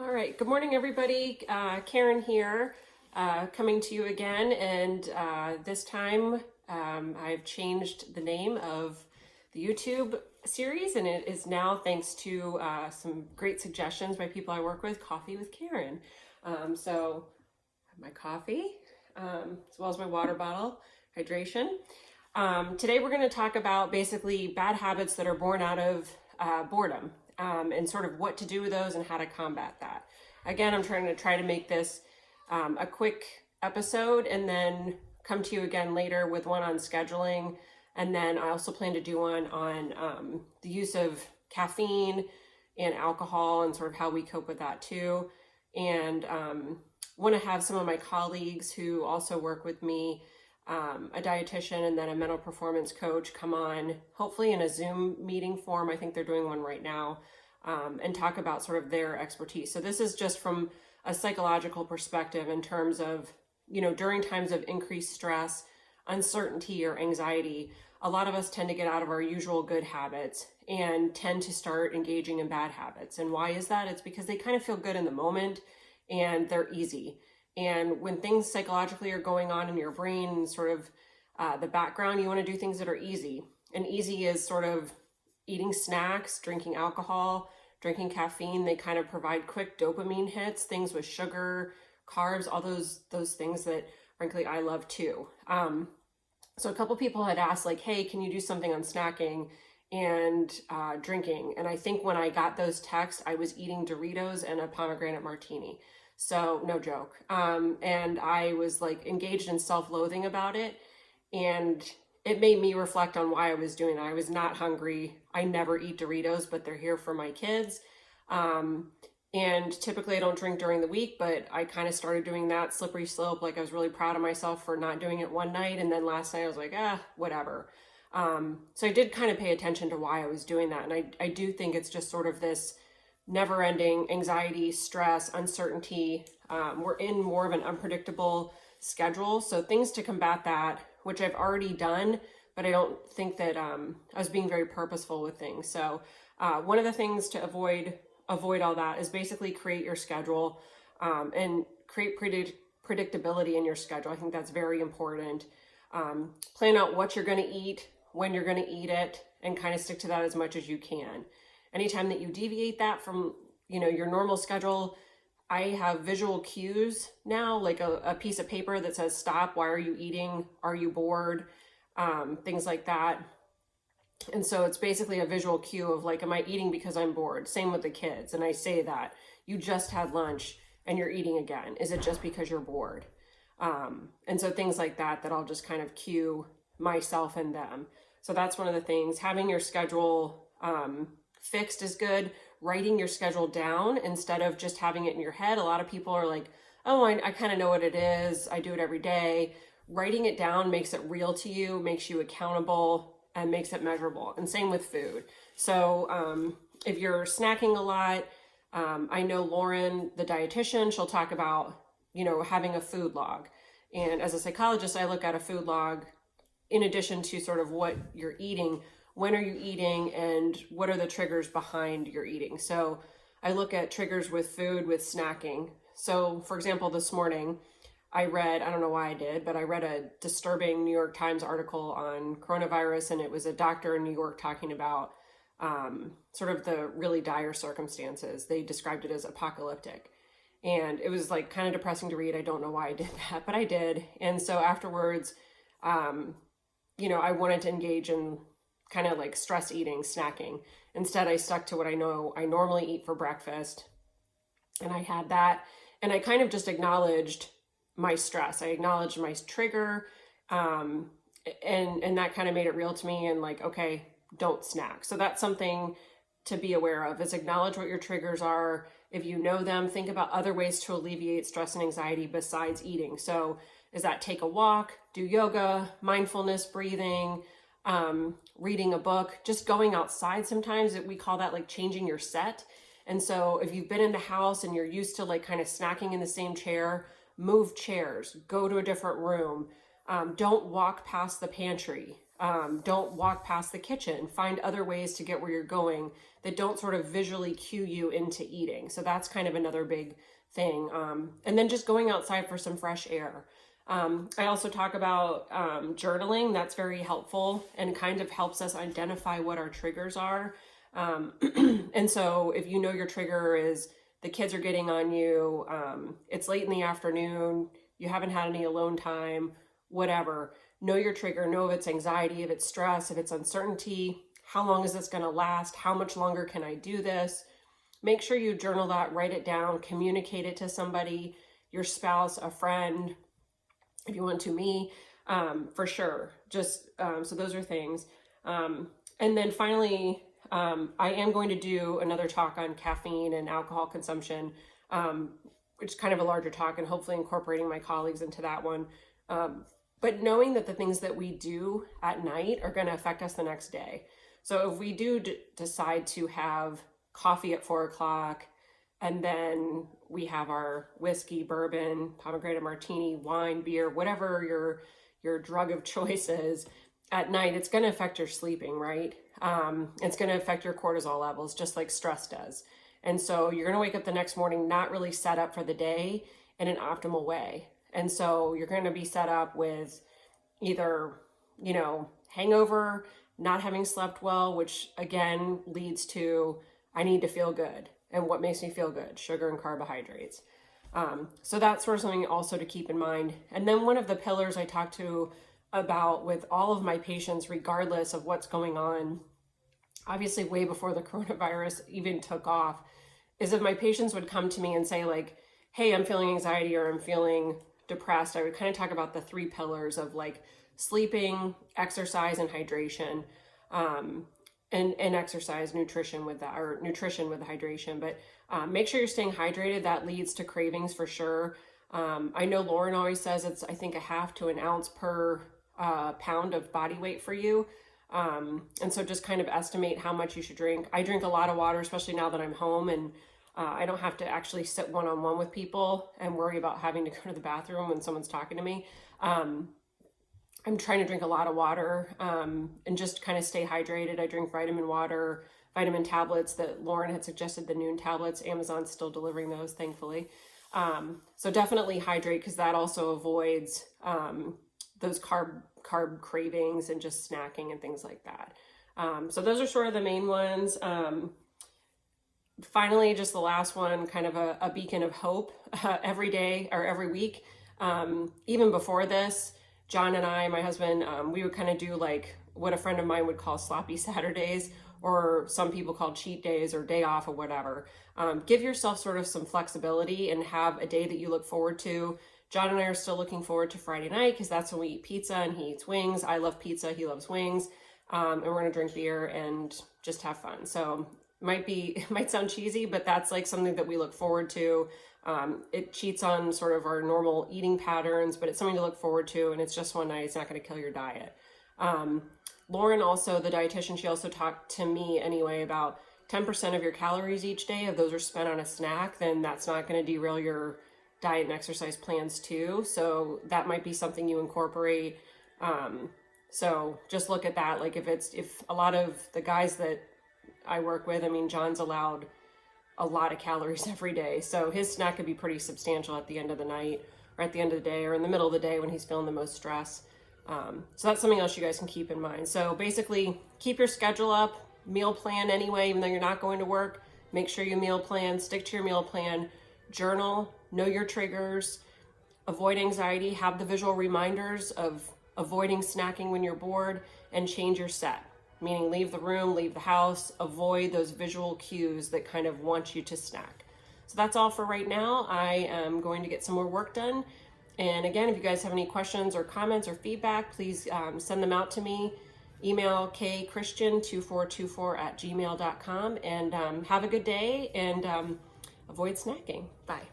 All right, good morning, everybody. Karen here, coming to you again, and this time I've changed the name of the YouTube series, and it is now thanks to some great suggestions by people I work with, Coffee with Karen. So I have my coffee, as well as my water bottle, hydration. Today we're going to talk about basically bad habits that are born out of boredom. And sort of what to do with those and how to combat that. Again, I'm trying to make this a quick episode and then come to you again later with one on scheduling. And then I also plan to do one on the use of caffeine and alcohol and sort of how we cope with that too. And want to have some of my colleagues who also work with me, a dietitian and then a mental performance coach, come on, hopefully in a Zoom meeting form. I think they're doing one right now, and talk about sort of their expertise. So this is just from a psychological perspective in terms of, during times of increased stress, uncertainty, or anxiety, a lot of us tend to get out of our usual good habits and tend to start engaging in bad habits. And why is that? It's because they kind of feel good in the moment and they're easy. And when things psychologically are going on in your brain and sort of the background, you want to do things that are easy. And easy is sort of eating snacks, drinking alcohol, drinking caffeine. They kind of provide quick dopamine hits, things with sugar, carbs, all those things that frankly I love too. So a couple people had asked like, hey, can you do something on snacking and drinking? And I think when I got those texts, I was eating Doritos and a pomegranate martini. So no joke. And I was like engaged in self-loathing about it. And it made me reflect on why I was doing that. I was not hungry. I never eat Doritos, but they're here for my kids. And typically I don't drink during the week, but I kind of started doing that slippery slope. Like I was really proud of myself for not doing it one night. And then last night I was like, whatever. So I did kind of pay attention to why I was doing that. And I do think it's just sort of this never-ending anxiety, stress, uncertainty. We're in more of an unpredictable schedule. So things to combat that, which I've already done, but I don't think that I was being very purposeful with things. So one of the things to avoid all that is basically create your schedule and create predictability in your schedule. I think that's very important. Plan out what you're going to eat, when you're going to eat it, and kind of stick to that as much as you can. Anytime that you deviate that from, your normal schedule, I have visual cues now, like a piece of paper that says, stop, why are you eating? Are you bored? Things like that. And so it's basically a visual cue of like, am I eating because I'm bored? Same with the kids. And I say that you just had lunch and you're eating again. Is it just because you're bored? And so things like that I'll just kind of cue myself and them. So that's one of the things. Having your schedule, fixed is good. Writing your schedule down instead of just having it in your head. A lot of people are like, oh, I kind of know what it is. I do it every day. Writing it down makes it real to you, makes you accountable, and makes it measurable. And same with food. So if you're snacking a lot, I know Lauren, the dietitian, she'll talk about, having a food log. And as a psychologist, I look at a food log in addition to sort of what you're eating. When are you eating and what are the triggers behind your eating? So I look at triggers with food, with snacking. So for example, this morning I don't know why I did, but I read a disturbing New York Times article on coronavirus, and it was a doctor in New York talking about sort of the really dire circumstances. They described it as apocalyptic. And it was like kind of depressing to read. I don't know why I did that, but I did. And so afterwards, I wanted to engage in kind of like stress eating, snacking. Instead, I stuck to what I know I normally eat for breakfast. And I had that. And I kind of just acknowledged my stress. I acknowledged my trigger. And that kind of made it real to me and like, okay, don't snack. So that's something to be aware of, is acknowledge what your triggers are. If you know them, think about other ways to alleviate stress and anxiety besides eating. So is that take a walk, do yoga, mindfulness, breathing, reading a book, just going outside. Sometimes we call that like changing your set. And so if you've been in the house and you're used to like kind of snacking in the same chair, move chairs, go to a different room. Don't walk past the pantry. Don't walk past the kitchen. Find other ways to get where you're going that don't sort of visually cue you into eating. So that's kind of another big thing. And then just going outside for some fresh air. I also talk about journaling. That's very helpful and kind of helps us identify what our triggers are. And so if you know your trigger is the kids are getting on you, it's late in the afternoon, you haven't had any alone time, whatever, know your trigger, know if it's anxiety, if it's stress, if it's uncertainty, how long is this going to last? How much longer can I do this? Make sure you journal that, write it down, communicate it to somebody, your spouse, a friend, if you want to, me, for sure. Just, so those are things. And then finally, I am going to do another talk on caffeine and alcohol consumption, which is kind of a larger talk, and hopefully incorporating my colleagues into that one. But knowing that the things that we do at night are going to affect us the next day. So if we do decide to have coffee at 4 o'clock, and then we have our whiskey, bourbon, pomegranate martini, wine, beer, whatever your drug of choice is at night, it's going to affect your sleeping, right? It's going to affect your cortisol levels, just like stress does. And so you're going to wake up the next morning not really set up for the day in an optimal way. And so you're going to be set up with either, hangover, not having slept well, which again leads to, I need to feel good. And what makes me feel good? Sugar and carbohydrates. So that's sort of something also to keep in mind. And then one of the pillars I talked about with all of my patients, regardless of what's going on, obviously way before the coronavirus even took off, is if my patients would come to me and say like, hey, I'm feeling anxiety or I'm feeling depressed, I would kind of talk about the 3 pillars of like sleeping, exercise, and hydration, and exercise, nutrition with that, or nutrition with the hydration. But make sure you're staying hydrated. That leads to cravings for sure. I know Lauren always says it's, I think, a half to an ounce per pound of body weight for you. And so just kind of estimate how much you should drink. I drink a lot of water, especially now that I'm home and I don't have to actually sit one-on-one with people and worry about having to go to the bathroom when someone's talking to me. I'm trying to drink a lot of water and just kind of stay hydrated. I drink vitamin water, vitamin tablets that Lauren had suggested, the Noon tablets. Amazon's still delivering those, thankfully. So definitely hydrate, because that also avoids those carb cravings and just snacking and things like that. So those are sort of the main ones. Finally, just the last one, kind of a beacon of hope every day or every week. Even before this, John and I, my husband, we would kind of do like what a friend of mine would call sloppy Saturdays, or some people call cheat days or day off or whatever. Give yourself sort of some flexibility and have a day that you look forward to. John and I are still looking forward to Friday night because that's when we eat pizza and he eats wings. I love pizza, he loves wings. And we're gonna drink beer and just have fun. So it might sound cheesy, but that's like something that we look forward to. It cheats on sort of our normal eating patterns, but it's something to look forward to, and it's just one night. It's not going to kill your diet. Lauren, also the dietitian, she also talked to me anyway about 10% of your calories each day, if those are spent on a snack, then that's not going to derail your diet and exercise plans too. So that might be something you incorporate. So just look at that. Like if a lot of the guys that I work with, I mean, John's allowed a lot of calories every day. So his snack could be pretty substantial at the end of the night or at the end of the day or in the middle of the day when he's feeling the most stress. So that's something else you guys can keep in mind. So basically keep your schedule up, meal plan anyway, even though you're not going to work, make sure you meal plan, stick to your meal plan, journal, know your triggers, avoid anxiety, have the visual reminders of avoiding snacking when you're bored, and change your set. Meaning leave the room, leave the house, avoid those visual cues that kind of want you to snack. So that's all for right now. I am going to get some more work done. And again, if you guys have any questions or comments or feedback, please send them out to me. Email kchristian2424@gmail.com, and have a good day and avoid snacking. Bye.